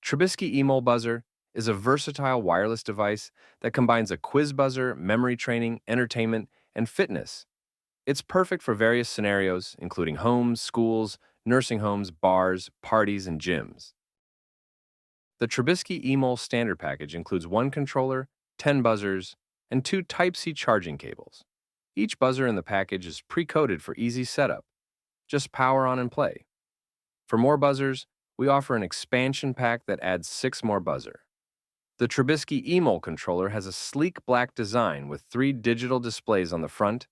Trebisky E-MOLE Buzzer is a versatile wireless device that combines a quiz buzzer, memory training, entertainment, and fitness. It's perfect for various scenarios, including homes, schools, nursing homes, bars, parties, and gyms. The Trebisky E-MOLE standard package includes one controller, 10 buzzers, and two Type-C charging cables. Each buzzer in the package is pre-coded for easy setup. Just power on and play. For more buzzers, we offer an expansion pack that adds 6 more buzzer. The Trebisky E-MOLE controller has a sleek black design with 3 digital displays on the front,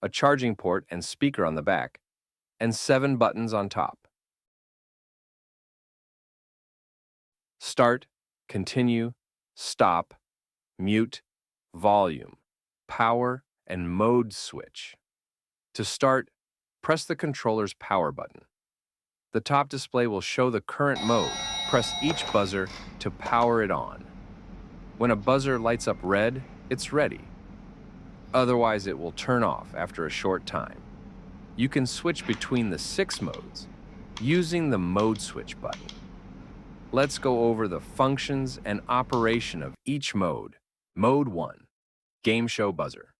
a charging port and speaker on the back, and 7 buttons on top. Start, continue, stop, mute, volume, power, and mode switch. To start, press the controller's power button. The top display will show the current mode. Press each buzzer to power it on. When a buzzer lights up red, it's ready. Otherwise, it will turn off after a short time. You can switch between the 6 modes using the mode switch button. Let's go over the functions and operation of each mode. Mode 1, Game Show Buzzer.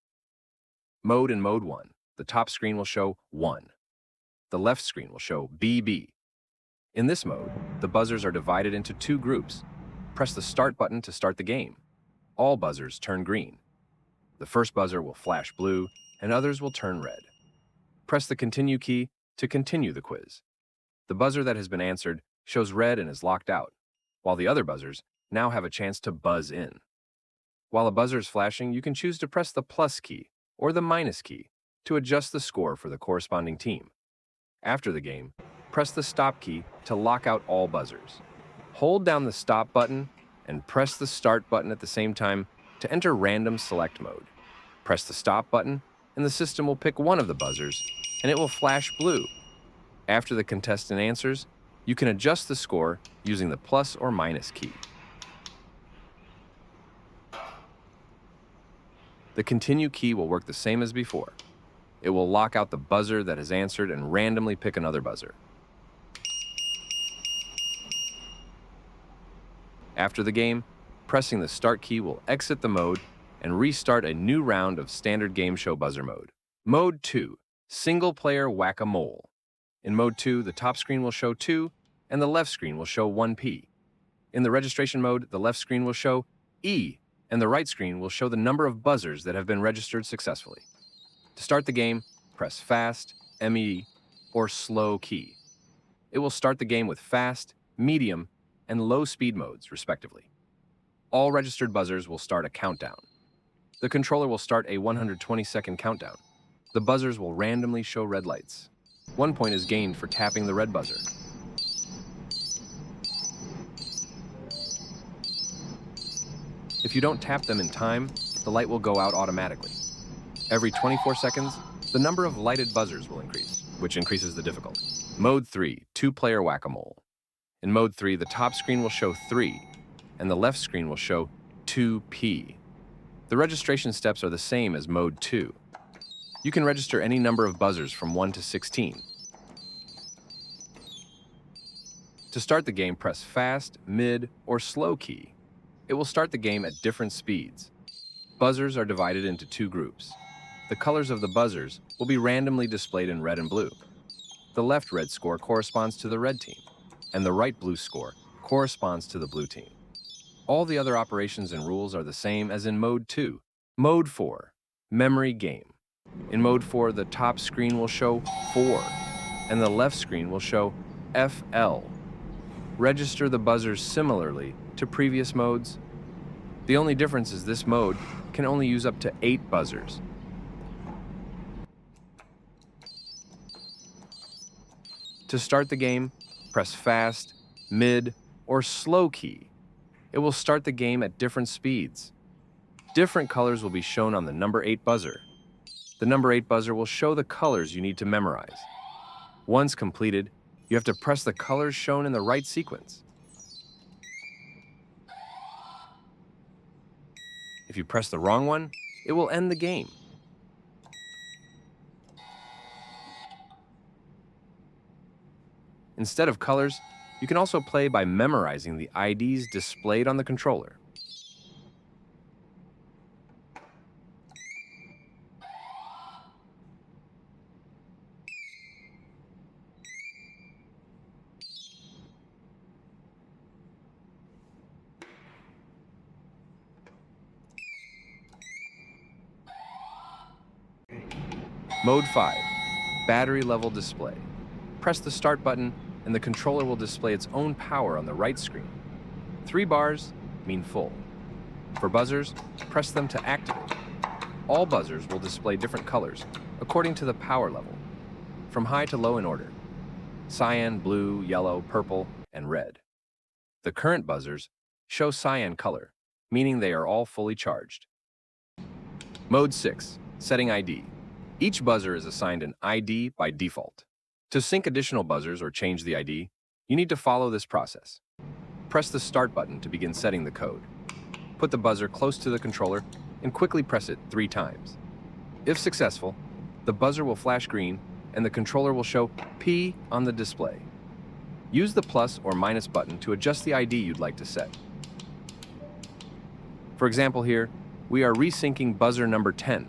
Mode in Mode 1, the top screen will show 1. The left screen will show BB. In this mode, the buzzers are divided into 2 groups. Press the Start button to start the game. All buzzers turn green. The first buzzer will flash blue, and others will turn red. Press the Continue key to continue the quiz. The buzzer that has been answered shows red and is locked out, while the other buzzers now have a chance to buzz in. While a buzzer is flashing, you can choose to press the plus key or the minus key to adjust the score for the corresponding team. After the game, press the Stop key to lock out all buzzers. Hold down the Stop button and press the Start button at the same time to enter random select mode. Press the Stop button and the system will pick one of the buzzers and it will flash blue. After the contestant answers, you can adjust the score using the plus or minus key. The Continue key will work the same as before. It will lock out the buzzer that has answered and randomly pick another buzzer. After the game, pressing the Start key will exit the mode and restart a new round of standard game show buzzer mode. Mode 2, Single Player Whack-A-Mole. In Mode 2, the top screen will show 2 and the left screen will show 1P. In the registration mode, the left screen will show E and the right screen will show the number of buzzers that have been registered successfully. To start the game, press Fast, ME, or Slow key. It will start the game with fast, medium, and low speed modes, respectively. All registered buzzers will start a countdown. The controller will start a 120-second countdown. The buzzers will randomly show red lights. 1 point is gained for tapping the red buzzer. If you don't tap them in time, the light will go out automatically. Every 24 seconds, the number of lighted buzzers will increase, which increases the difficulty. Mode 3, Two-Player Whack-A-Mole. In Mode 3, the top screen will show 3, and the left screen will show 2P. The registration steps are the same as Mode 2. You can register any number of buzzers from 1 to 16. To start the game, press Fast, Mid, or Slow key. It will start the game at different speeds. Buzzers are divided into 2 groups. The colors of the buzzers will be randomly displayed in red and blue. The left red score corresponds to the red team, and the right blue score corresponds to the blue team. All the other operations and rules are the same as in Mode 2. Mode 4, Memory Game. In Mode 4, the top screen will show 4, and the left screen will show FL. Register the buzzers similarly to previous modes. The only difference is this mode can only use up to 8 buzzers. To start the game, press Fast, Mid, or Slow key. It will start the game at different speeds. Different colors will be shown on the number 8 buzzer. The number 8 buzzer will show the colors you need to memorize. Once completed, you have to press the colors shown in the right sequence. If you press the wrong one, it will end the game. Instead of colors, You can also play by memorizing the IDs displayed on the controller. Mode 5, battery level display. Press the start button and the controller will display its own power on the right screen. 3 bars mean full. For buzzers, press them to activate. All buzzers will display different colors according to the power level, from high to low in order: cyan, blue, yellow, purple, and red. The current buzzers show cyan color, meaning they are all fully charged. Mode 6, setting ID. Each buzzer is assigned an ID by default. To sync additional buzzers or change the ID, you need to follow this process. Press the start button to begin setting the code. Put the buzzer close to the controller and quickly press it 3 times. If successful, the buzzer will flash green and the controller will show P on the display. Use the plus or minus button to adjust the ID you'd like to set. For example here, we are resyncing buzzer number 10.